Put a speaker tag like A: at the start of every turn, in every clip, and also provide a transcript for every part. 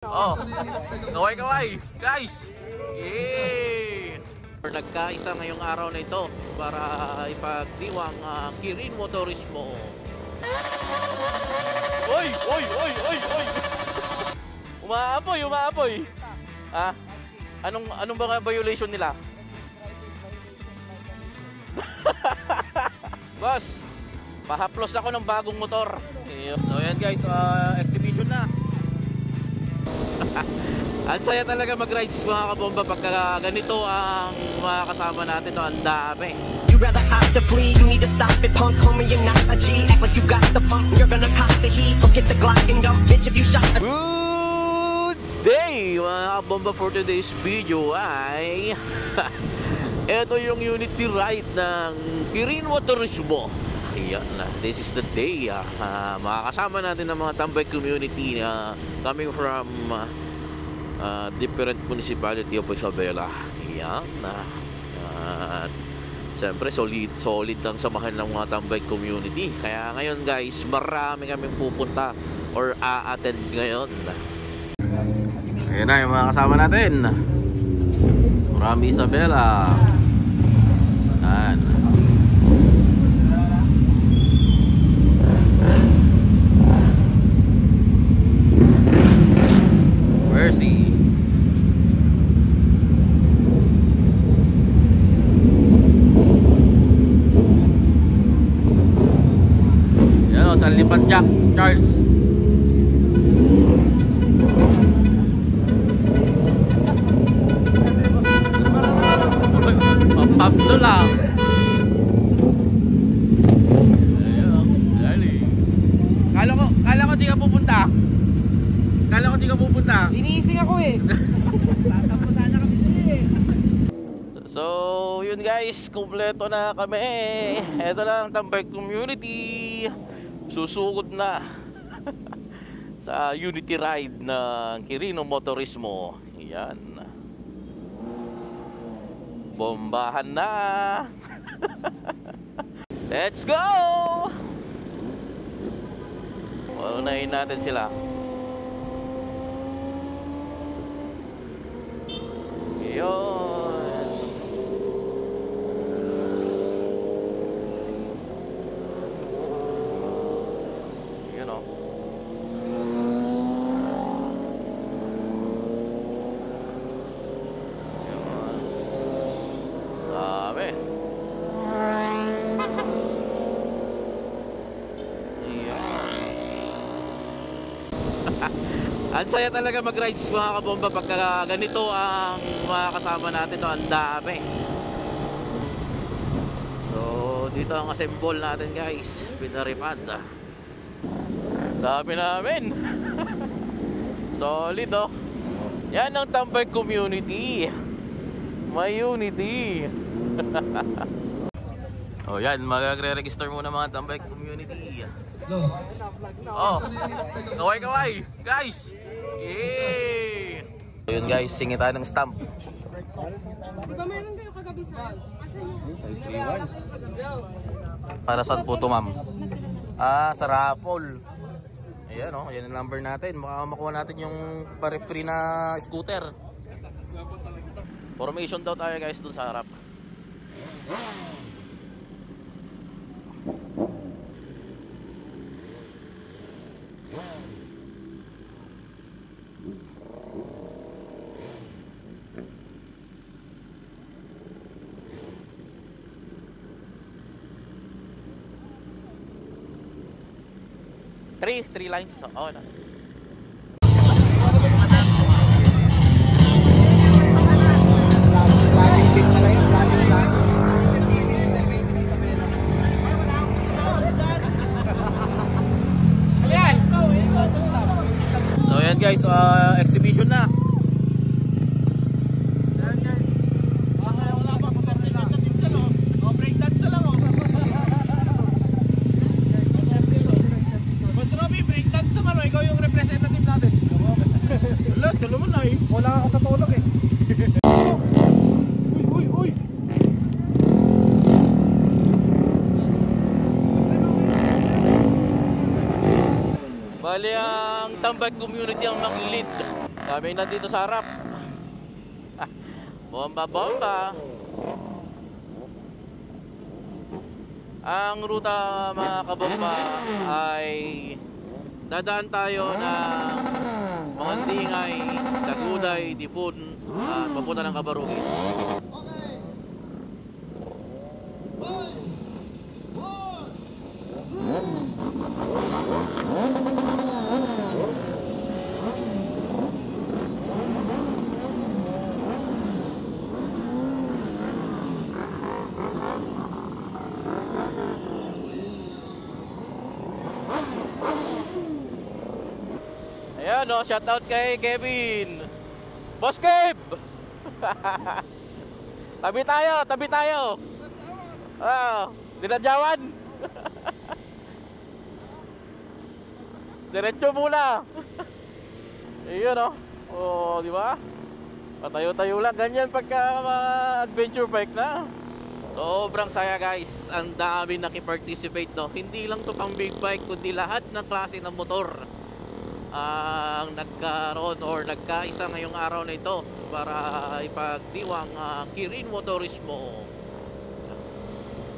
A: Oh, kaway-kaway, guys! Yay! Nagkaisa ngayong araw na ito para ipagdiwang Kirin Motorismo. Oy! Oy! Oy! Oy! Oy! Umaapoy! Umaapoy! Ha? Anong ba violation nila? Boss, pahaplos ako ng bagong motor. So yan guys, exhibition na. Ang saya talaga mag-rides mga kabomba pagka ganito ang mga kasama natin. Ang dami. You rather have to flee, you need to stop it, punk, homie, you're not a G. Act like you got the funk, you're gonna cop the heat. Forget the Glock and gum, bitch, if you shot a... Good day mga kabomba. For today's video ay ito yung unity ride ng Kirin Motorismo. Ayan na, this is the day. Makakasama natin ng mga tambay community coming from different municipality of Isabela. Ayan na. Siyempre solid ang samahan ng mga tambay community. Kaya ngayon guys, marami kaming pupunta or a-attend ngayon. Ayan na yung mga kasama natin. Marami Isabela. Ayan. Mercy. Yan o, sa lipat Jack Charles. Pampapto lang. Kala ko di ka pupunta. Kala ko di ka pupunta.
B: Iniising ako eh. Tatapusan na kami sila eh.
A: So, yun guys, kumpleto na kami. Ito na ang tambay community. Susugod na sa unity ride ng Kirin Motorismo. Yan. Bombahan na. Let's go! Unahin natin sila. Yun. Yun o. Yun. Dami. Ang saya talaga mag-rides mga kabomba pagka ganito ang mga kasama natin. Ang dami. So dito ang assemble natin guys. Pinaripad. Dami namin. Solid oh. Yan ang tambay community. May unity. Oh yan, magre-register muna mga tambay community. Oh, kaway-kaway, guys! Yay! So yun guys, singi tayo ng stamp.
C: Di ba meron kayo kagabi sa?
A: Para saan po ito ma'am? Sa raffle. Ayan o, yan ang number natin. Baka makuha natin yung pare-free na scooter. Formation daw tayo guys dun sa harap. Three lines. Oh, na. So yan guys, exhibition na.
B: Wala ako sa tulog eh. Uy, uy, uy.
A: Bali ang tambay community ang nag-lead.
D: Kami nandito sa harap. Bomba, bomba. Ang ruta mga kabomba ay dadaan tayo ng Mangandingay, Taguday, Dipon at papunta ng Cabarugis. Ayan o, shoutout kay Kevin. Boss Kev! Tabi tayo, tabi tayo. Dinadyawan. Diretso muna. Ayun o. Oh, di ba? Patayo-tayo lang. Ganyan pagka mga adventure bike na. Sobrang saya guys. Ang dami nakiparticipate, no. Hindi lang to pang big bike, kundi lahat ng klase ng motor ang nagkaroon or nagkaisa ngayong araw na ito para ipagdiwang Kirin Motorismo.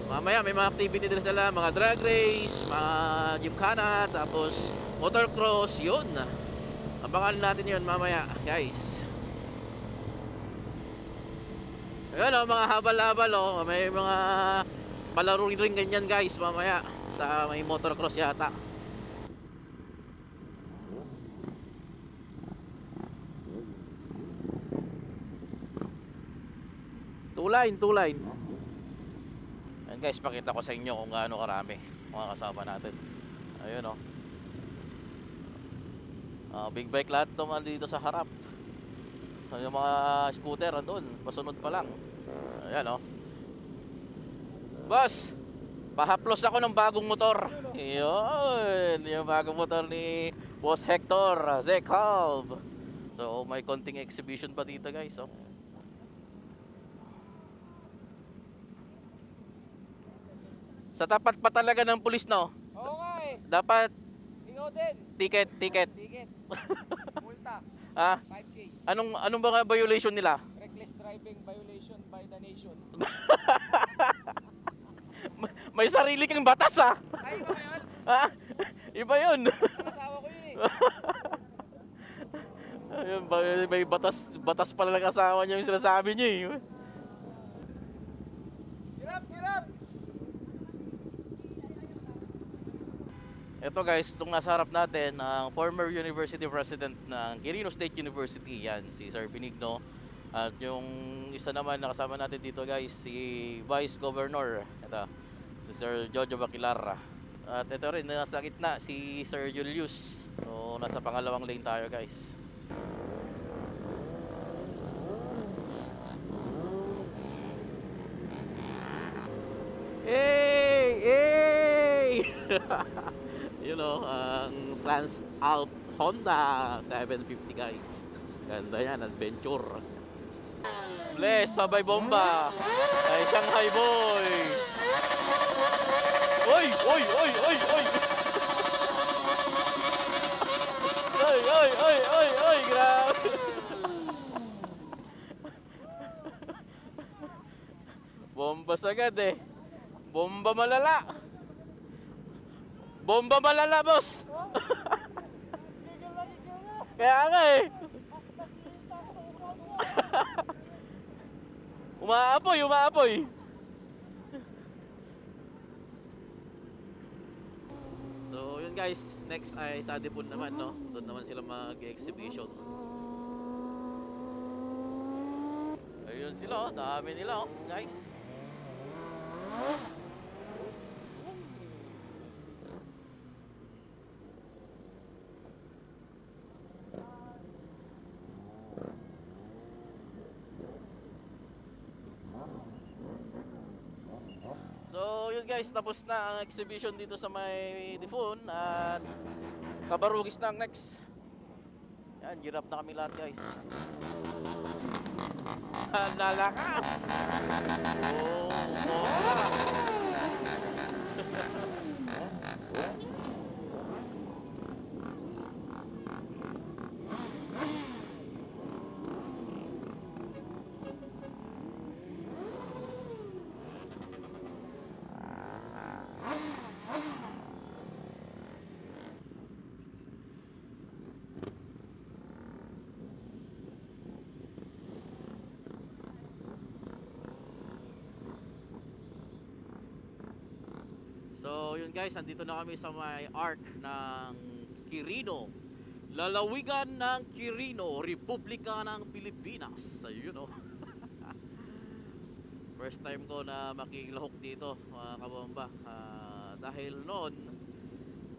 D: Mamaya may mga activity din sila, mga drag race, mga gymkhana, tapos motocross, yun. Abangan natin yun mamaya guys. Ayun o, mga habal-habal o, may mga palaro rin ganyan guys mamaya sa may motocross yata. Two line. Ayan guys, pakita ko sa inyo kung gaano karami mga kasama natin. Ayun big bike lahat naman dito sa harap. Yung mga scooter andun, pasunod pa lang. Ayan Boss, pahaplos ako ng bagong motor. Yun, yung bagong motor ni Boss Hector Zekalb. So may konting exhibition pa dito guys. Sa tapat pa talaga ng pulis, no?
B: Oo nga eh.
D: Dapat
B: Ikaw din.
D: ticket.
B: Ticket. Multa.
D: Ha?
B: 5K.
D: Anong mga violation nila?
B: Reckless driving violation by the nation.
D: May sarili kang batas, ha?
B: Ay, iba ba yun?
D: Ha? Iba yun.
B: Ang asawa ko yun eh.
D: Ayun, may batas pala ng asawa niya yung sinasabi niya eh.
B: Hirap!
D: Ito guys, itong nasa harap natin, ang former university president ng Quirino State University, yan, si Sir Benigno. At yung isa naman nakasama natin dito guys, si Vice Governor, ito, si Sir Jojo Baquilar. At ito rin, nasa gitna, si Sir Julius. So, nasa pangalawang lane tayo guys. Hey! You know, ang Trans-Out Honda 750 guys. Ganda yan, adventure. Bless, sabay bomba. Ay, Shanghai boy. Oy! Oy, grabe. Bomba sagad eh. Bomba malala. Bomba malala, boss. Kaya nga eh. Umaapoy. So, yun guys. Next ay sa Dipon naman, no? Doon naman sila mag-exhibition. Ayun sila, dami nila, guys. So yun guys, tapos na ang exhibition dito sa may Dipon at Cabarugis na ang next. Yan, girap na kami lahat guys. Nalakas! yun guys, andito na kami sa may arc ng Quirino, lalawigan ng Quirino, Republika ng Pilipinas. Ayun o. First time ko na makilahok dito mga kabomba. Dahil noon,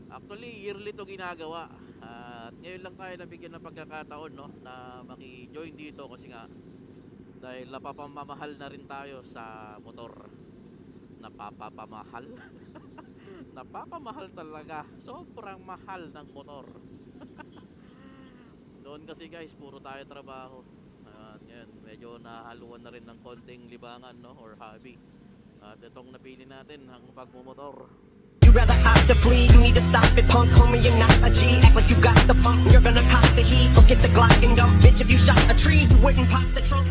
D: actually yearly to ginagawa. At ngayon lang tayo nabigyan ng pagkakataon, no, na maki-join dito kasi nga dahil napapamahal na rin tayo sa motor. Napapamahal. Napapamahal talaga. Sobrang mahal ng motor. Noon kasi guys, puro tayo trabaho. Ngayon, medyo nahaluan na rin ng konting libangan, no, or hobby. At itong napili natin, ang pagmumotor.
A: You rather have to flee, you need to stop it, punk, homie, you're not a G. Act like you got the funk, you're gonna cop the heat. Forget the Glock and gum, bitch, if you shot a tree, you wouldn't pop the trunk.